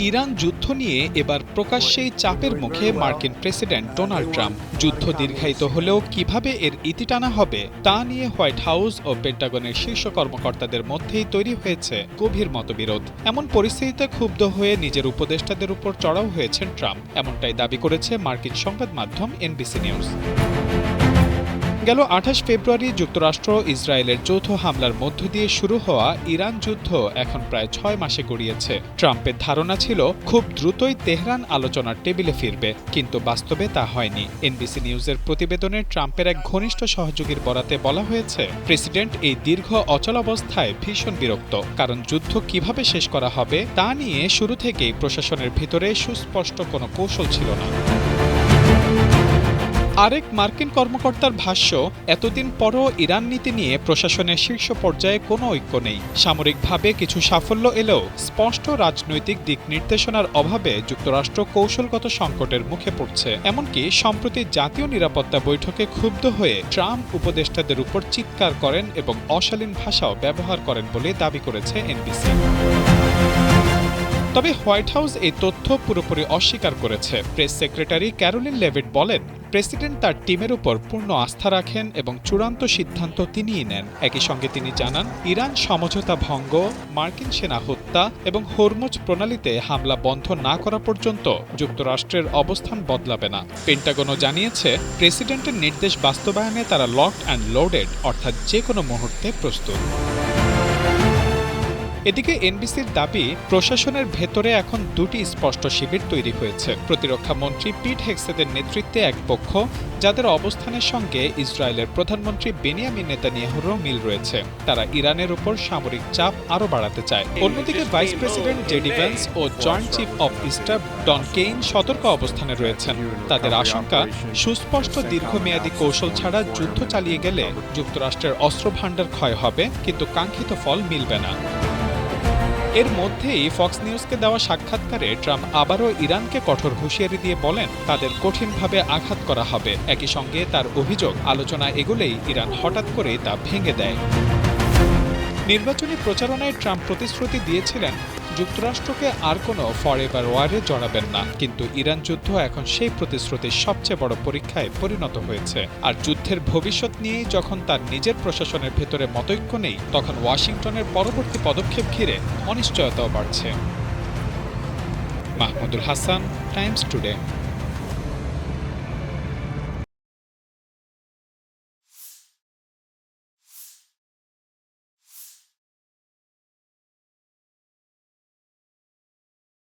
Iran যুদ্ধ নিয়ে এবার প্রকাশ্যেই চাপের মুখে মার্কিন প্রেসিডেন্ট ডোনাল্ড ট্রাম্প। যুদ্ধ দীর্ঘায়িত হলেও কিভাবে এর ইতি টানা হবে তা নিয়ে হোয়াইট হাউস ও পেন্টাগনের শীর্ষ কর্মকর্তাদের মধ্যেই তৈরি হয়েছে গভীর মতবিরোধ। এমন পরিস্থিতিতে ক্ষুব্ধ হয়ে নিজের উপদেষ্টাদের উপর চড়াও হয়েছেন ট্রাম্প, এমনটাই দাবি করেছে মার্কিন সংবাদ মাধ্যম এনবিসি নিউজ। গেল ২৮ ফেব্রুয়ারি যুক্তরাষ্ট্র ইসরায়েলের যৌথ হামলার মধ্য দিয়ে শুরু হওয়া ইরান যুদ্ধ এখন প্রায় ৬ মাসে গড়িয়েছে। ট্রাম্পের ধারণা ছিল খুব দ্রুতই তেহরান আলোচনার টেবিলে ফিরবে, কিন্তু বাস্তবে তা হয়নি। এনবিসি নিউজের প্রতিবেদনে ট্রাম্পের এক ঘনিষ্ঠ সহযোগীর বরাতে বলা হয়েছে, প্রেসিডেন্ট এই দীর্ঘ অচলাবস্থায় ভীষণ বিরক্ত, কারণ যুদ্ধ কিভাবে শেষ করা হবে তা নিয়ে শুরু থেকেই প্রশাসনের ভিতরে সুস্পষ্ট কোনো কৌশল ছিল না। আরেক মার্কিন কর্মকর্তার ভাষ্য, এতদিন পরও ইরান নীতি নিয়ে প্রশাসনের শীর্ষ পর্যায়ে কোনো ঐক্য নেই। সামরিকভাবে কিছু সাফল্য এলেও স্পষ্ট রাজনৈতিক দিক নির্দেশনার অভাবে যুক্তরাষ্ট্র কৌশলগত সংকটের মুখে পড়ছে। এমনকি সম্প্রতি জাতীয় নিরাপত্তা বৈঠকে ক্ষুব্ধ হয়ে ট্রাম্প উপদেষ্টাদের উপর চিৎকার করেন এবং অশালীন ভাষাও ব্যবহার করেন বলে দাবি করেছে এনবিসি। তবে হোয়াইট হাউস এই তথ্য পুরোপুরি অস্বীকার করেছে। প্রেস সেক্রেটারি ক্যারোলিন লেভিট বলেন, প্রেসিডেন্ট তার টিমের উপর পূর্ণ আস্থা রাখেন এবং চূড়ান্ত সিদ্ধান্ত তিনিই নেন। একই সঙ্গে তিনি জানান, ইরান সমঝোতা ভঙ্গ, মার্কিন সেনা হত্যা এবং হরমুজ প্রণালীতে হামলা বন্ধ না করা পর্যন্ত যুক্তরাষ্ট্রের অবস্থান বদলাবে না। পেন্টাগনও জানিয়েছে, প্রেসিডেন্টের নির্দেশ বাস্তবায়নে তারা লকড অ্যান্ড লোডেড, অর্থাৎ যে কোনো মুহূর্তে প্রস্তুত। এদিকে এনবিসির দাবি, প্রশাসনের ভেতরে এখন দুটি স্পষ্ট শিবির তৈরি হয়েছে। প্রতিরক্ষা মন্ত্রী পিট হেগসেতের নেতৃত্বে এক পক্ষ, যাদের অবস্থানের সঙ্গে ইসরায়েলের প্রধানমন্ত্রী বেনিয়ামিন নেতানিয়াহুরও মিল রয়েছে। তারা ইরানের উপর সামরিক চাপ আরও বাড়াতে চায়। অন্যদিকে ভাইস প্রেসিডেন্ট জেডি ভ্যান্স ও joint chief of staff Dan Caine সতর্ক অবস্থানে রয়েছেন। তাদের আশঙ্কা, সুস্পষ্ট দীর্ঘমেয়াদী কৌশল ছাড়া যুদ্ধ চালিয়ে গেলে যুক্তরাষ্ট্রের অস্ত্রভাণ্ডার ক্ষয় হবে, কিন্তু কাঙ্ক্ষিত ফল মিলবে না। এর মধ্যেই ফক্স নিউজকে দেওয়া সাক্ষাৎকারে ট্রাম্প আবারও ইরানকে কঠোর হুঁশিয়ারি দিয়ে বলেন, তাদের কঠিনভাবে আঘাত করা হবে। একই সঙ্গে তার অভিযোগ, আলোচনা এগোলেই ইরান হঠাৎ করে তা ভেঙে দেয়। নির্বাচনী প্রচারণায় ট্রাম্প প্রতিশ্রুতি দিয়েছিলেন, যুক্তরাষ্ট্রকে আর কোনো ফরএভার ওয়ারে জড়াবেন না, কিন্তু ইরান যুদ্ধ এখন সেই প্রতিশ্রুতির সবচেয়ে বড় পরীক্ষায় পরিণত হয়েছে। আর যুদ্ধের ভবিষ্যৎ নিয়েই যখন তার নিজের প্রশাসনের ভেতরে মতৈক্য নেই, তখন ওয়াশিংটনের পরবর্তী পদক্ষেপ ঘিরে অনিশ্চয়তাও বাড়ছে। Mahmudul Hasan, Times today.